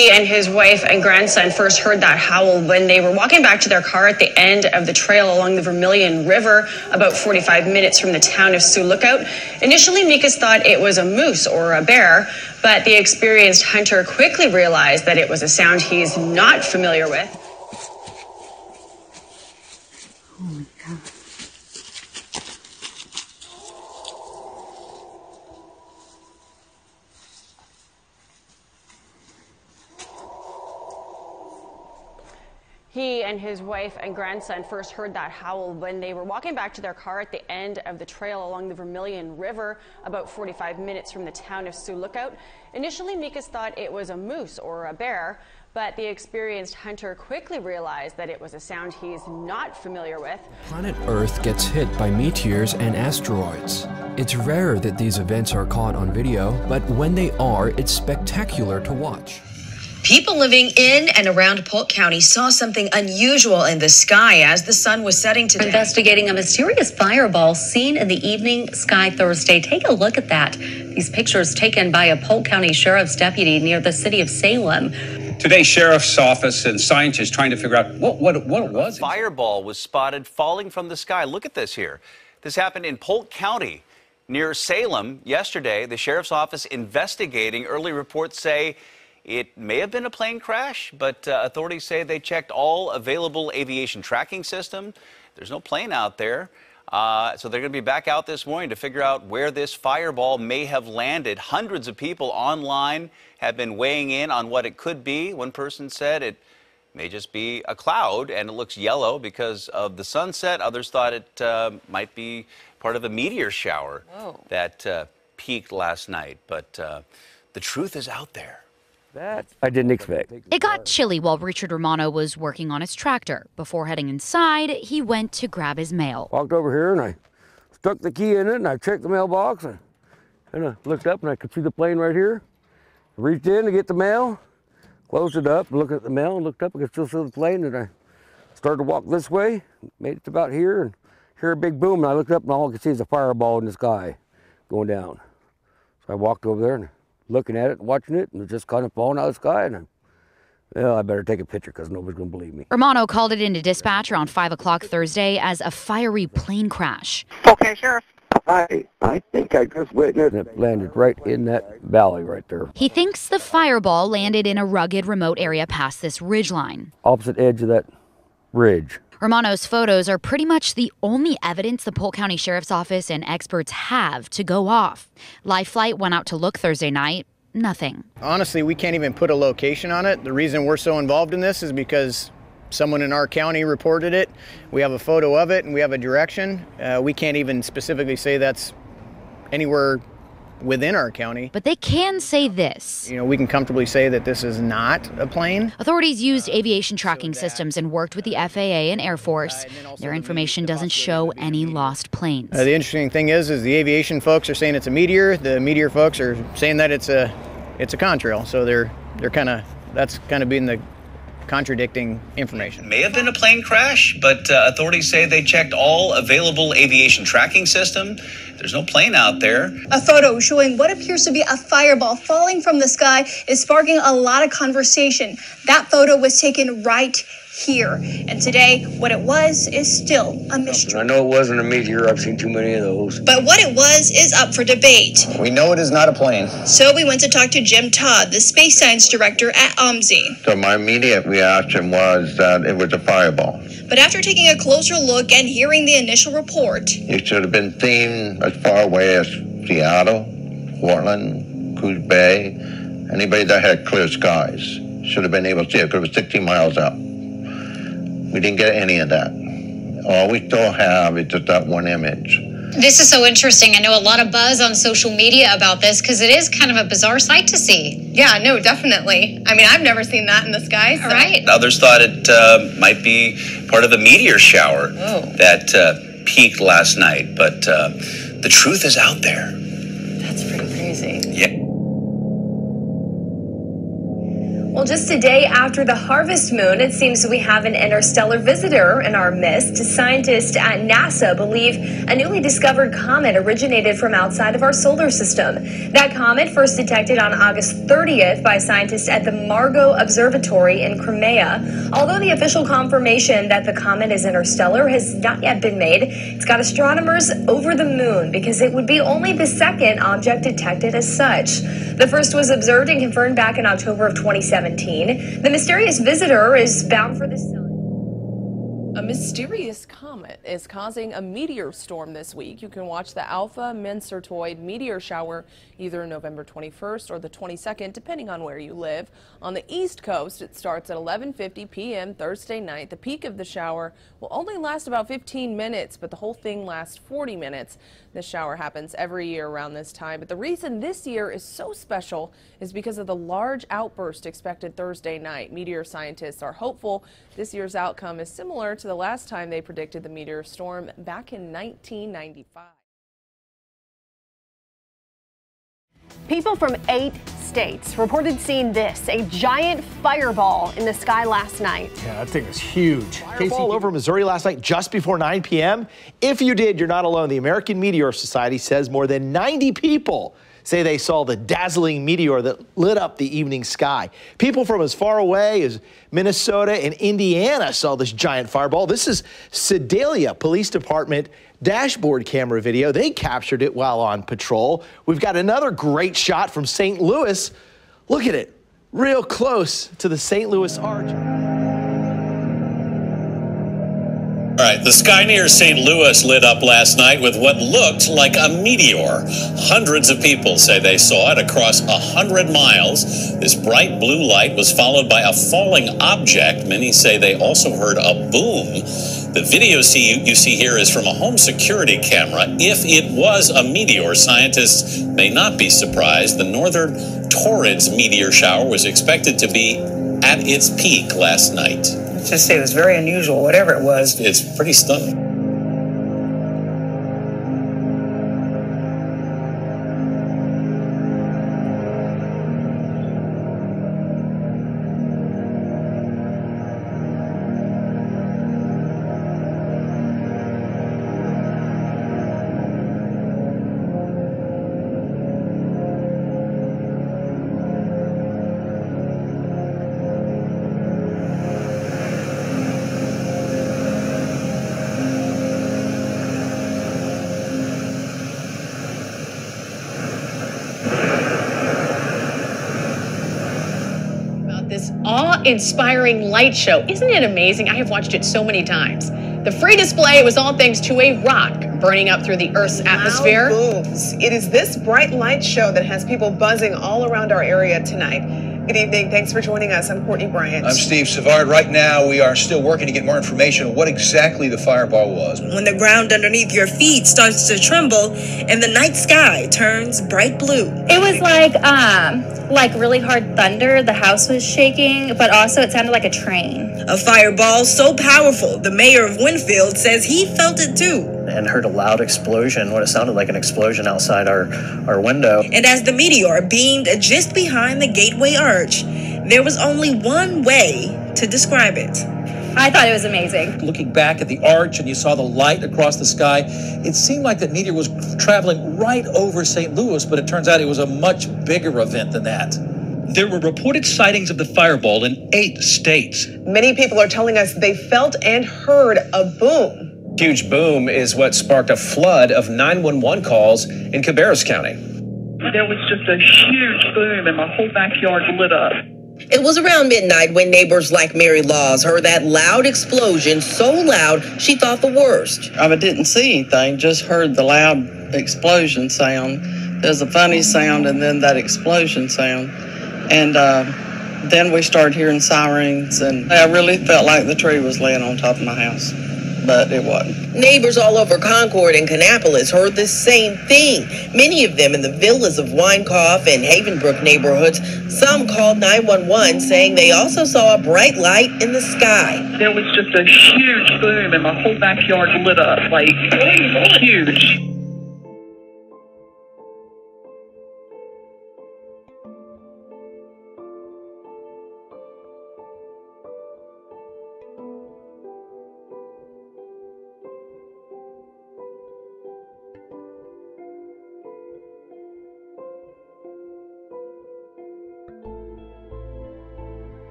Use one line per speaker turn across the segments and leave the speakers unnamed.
He and his wife and grandson first heard that howl when they were walking back to their car at the end of the trail along the Vermilion River, about 45 minutes from the town of Sioux Lookout. Initially, Mikas thought it was a moose or a bear, but the experienced hunter quickly realized that it was a sound he's not familiar with.
Oh my God.
He and his wife and grandson first heard that howl when they were walking back to their car at the end of the trail along the Vermilion River, about 45 minutes from the town of Sioux Lookout. Initially, Mikas thought it was a moose or a bear, but the experienced hunter quickly realized that it was a sound he's not familiar with.
Planet Earth gets hit by meteors and asteroids. It's rare that these events are caught on video, but when they are, it's spectacular to watch.
People living in and around Polk County saw something unusual in the sky as the sun was setting today.
Investigating a mysterious fireball seen in the evening sky Thursday. Take a look at that. These pictures taken by a Polk County Sheriff's deputy near the city of Salem.
Today, Sheriff's Office and scientists trying to figure out what it was.
A fireball was spotted falling from the sky. Look at this here. This happened in Polk County near Salem yesterday. The Sheriff's Office investigating. Early reports say it may have been a plane crash, but authorities say they checked all available aviation tracking system. There's no plane out there. So they're going to be back out this morning to figure out where this fireball may have landed. Hundreds of people online have been weighing in on what it could be. One person said it may just be a cloud and it looks yellow because of the sunset. Others thought it might be part of a meteor shower that peaked last night. But the truth is out there.
That I didn't expect.
It got chilly while Richard Romano was working on his tractor. Before heading inside, he went to grab his mail.
Walked over here and I stuck the key in it and I checked the mailbox and I looked up and I could see the plane right here. I reached in to get the mail, closed it up, looked at the mail and looked up and could still see the plane, and I started to walk this way, made it to about here and hear a big boom, and I looked up and all I could see is a fireball in the sky going down. So I walked over there and looking at it and watching it, and it just kind of falling out of the sky, and I better take a picture because nobody's going to believe me.
Romano called it into dispatch around 5 o'clock Thursday as a fiery plane crash.
Okay, Sheriff.
I think I just witnessed it. It landed right in that valley right there.
He thinks the fireball landed in a rugged, remote area past this ridgeline.
Opposite edge of that ridge.
Romano's photos are pretty much the only evidence the Polk County Sheriff's Office and experts have to go off. Life Flight went out to look Thursday night. Nothing.
Honestly, we can't even put a location on it. The reason we're so involved in this is because someone in our county reported it. We have a photo of it and we have a direction. We can't even specifically say that's anywhere within our county.
But they can say this.
You know, we can comfortably say that this is not a plane.
Authorities used aviation tracking systems and worked with the FAA and Air Force. Their information doesn't show any lost planes.
The interesting thing is the aviation folks are saying it's a meteor. The meteor folks are saying that it's a contrail. So that's kind of being the contradicting information.
It may have been a plane crash, but authorities say they checked all available aviation tracking system. There's no plane out there.
A photo showing what appears to be a fireball falling from the sky is sparking a lot of conversation. That photo was taken right here. And today, what it was is still a mystery.
I know it wasn't a meteor. I've seen too many of those.
But what it was is up for debate.
We know it is not a plane.
So we went to talk to Jim Todd, the space science director at OMSI.
So my immediate reaction was that it was a fireball.
But after taking a closer look and hearing the initial report,
It should have been seen as far away as Seattle, Portland, Coos Bay. Anybody that had clear skies should have been able to see it because it was 16 miles out. We didn't get any of that. All we still have is just that one image.
This is so interesting. I know a lot of buzz on social media about this because it is kind of a bizarre sight to see.
Yeah, no, definitely. I mean, I've never seen that in the sky. So.
Right.
Others thought it might be part of a meteor shower that peaked last night. But the truth is out there.
That's pretty crazy.
Yeah.
Well, just a day after the harvest moon, it seems we have an interstellar visitor in our midst. Scientists at NASA believe a newly discovered comet originated from outside of our solar system. That comet first detected on August 30th by scientists at the Margot Observatory in Crimea. Although the official confirmation that the comet is interstellar has not yet been made, it's got astronomers over the moon because it would be only the second object detected as such. The first was observed and confirmed back in October of 2017. The mysterious visitor is bound for the sun.
A mysterious comet is causing a meteor storm this week. You can watch the Alpha Mensurtoid meteor shower either November 21st or the 22nd, depending on where you live. On the East Coast, it starts at 11:50 p.m. Thursday night. The peak of the shower will only last about 15 minutes, but the whole thing lasts 40 minutes. This shower happens every year around this time, but the reason this year is so special is because of the large outburst expected Thursday night. Meteor scientists are hopeful this year's outcome is similar to the last time they predicted the meteor storm back in 1995.
People from 8 states reported seeing this, a giant fireball in the sky last night.
Yeah, that thing is huge.
Fireball over Missouri last night just before 9 p.m. If you did, you're not alone. The American Meteor Society says more than 90 people say they saw the dazzling meteor that lit up the evening sky. People from as far away as Minnesota and Indiana saw this giant fireball. This is Sedalia Police Department dashboard camera video. They captured it while on patrol. We've got another great shot from St. Louis. Look at it, real close to the St. Louis Arch.
All right, the sky near St. Louis lit up last night with what looked like a meteor. Hundreds of people say they saw it across 100 miles. This bright blue light was followed by a falling object. Many say they also heard a boom. The video you see here is from a home security camera. If it was a meteor, scientists may not be surprised. The northern Torrids meteor shower was expected to be at its peak last night.
Just say it was very unusual, whatever it was.
It's pretty stunning.
This awe-inspiring light show. Isn't it amazing? I have watched it so many times. The free display was all thanks to a rock burning up through the Earth's atmosphere.
Loud booms. It is this bright light show that has people buzzing all around our area tonight. Good evening. Thanks for joining us. I'm Courtney Bryant.
I'm Steve Savard. Right now, we are still working to get more information on what exactly the fireball was.
When the ground underneath your feet starts to tremble and the night sky turns bright blue.
It was like really hard thunder. The house was shaking, but also it sounded like a train.
A fireball so powerful, the mayor of Winfield says he felt it too.
And heard a loud explosion, what it sounded like an explosion outside our window.
And as the meteor beamed just behind the gateway arch, there was only one way to describe it.
I thought it was amazing.
Looking back at the arch and you saw the light across the sky, it seemed like that meteor was traveling right over St. Louis, but it turns out it was a much bigger event than that. There were reported sightings of the fireball in 8 states.
Many people are telling us they felt and heard a boom.
Huge boom is what sparked a flood of 911 calls in Cabarrus County.
There was just a huge boom and my whole backyard lit up.
It was around midnight when neighbors like Mary Laws heard that loud explosion, so loud she thought the worst.
I didn't see anything, just heard the loud explosion sound. There's a funny sound and then that explosion sound. And then we started hearing sirens, and I really felt like the tree was laying on top of my house, but it wasn't.
Neighbors all over Concord and Kannapolis heard the same thing. Many of them in the villas of Winecoff and Havenbrook neighborhoods. Some called 911 saying they also saw a bright light in the sky.
There was just a huge boom and my whole backyard lit up, like huge.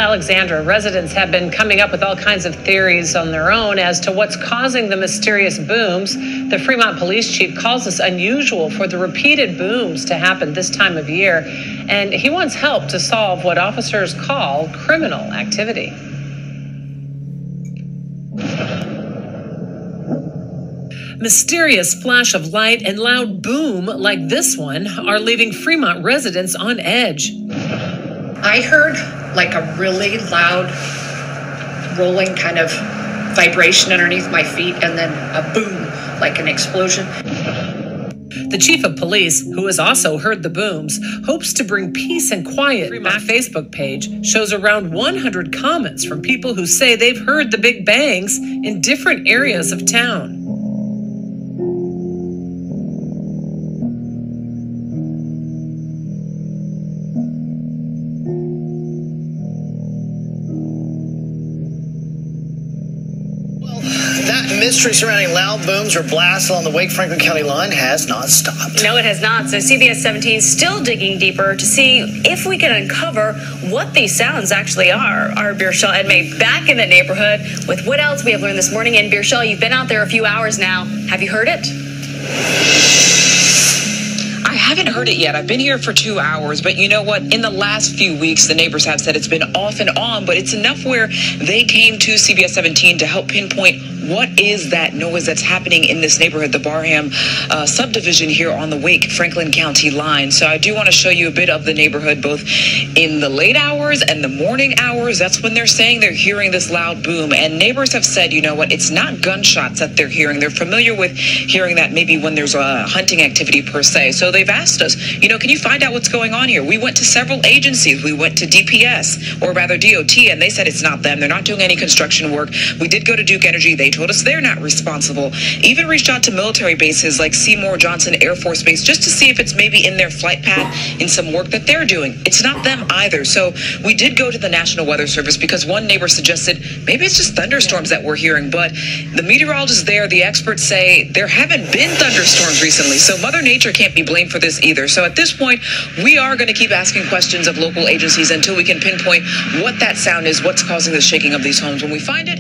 Alexandra, residents have been coming up with all kinds of theories on their own as to what's causing the mysterious booms. The Fremont police chief calls this unusual for the repeated booms to happen this time of year, and he wants help to solve what officers call criminal activity. Mysterious flash of light and loud boom like this one are leaving Fremont residents on edge.
I heard like a really loud rolling kind of vibration underneath my feet and then a boom, like an explosion.
The chief of police, who has also heard the booms, hopes to bring peace and quiet. My Facebook page shows around 100 comments from people who say they've heard the big bangs in different areas of town.
Mystery surrounding loud booms or blasts along the Wake-Franklin County line has not stopped.
No, it has not. So CBS 17 is still digging deeper to see if we can uncover what these sounds actually are. Our Birchell Edmay back in the neighborhood with what else we have learned this morning. And Birchell, you've been out there a few hours now. Have you heard it?
I haven't heard it yet. I've been here for 2 hours, but you know what? In the last few weeks, the neighbors have said it's been off and on, but it's enough where they came to CBS 17 to help pinpoint what is that noise that's happening in this neighborhood, the Barham subdivision here on the Wake-Franklin County line. So I do want to show you a bit of the neighborhood, both in the late hours and the morning hours. That's when they're saying they're hearing this loud boom. And neighbors have said, you know what, it's not gunshots that they're hearing. They're familiar with hearing that maybe when there's a hunting activity per se. So they've asked us, you know, can you find out what's going on here? We went to several agencies. We went to DPS, or rather DOT, and they said it's not them. They're not doing any construction work. We did go to Duke Energy. They told us they're not responsible. Even reached out to military bases like Seymour Johnson Air Force Base just to see if it's maybe in their flight path in some work that they're doing. It's not them either. So we did go to the National Weather Service because one neighbor suggested maybe it's just thunderstorms that we're hearing. But the meteorologists there, the experts say there haven't been thunderstorms recently. So Mother Nature can't be blamed for this either. So at this point, we are going to keep asking questions of local agencies until we can pinpoint what that sound is, what's causing the shaking of these homes. When we find it,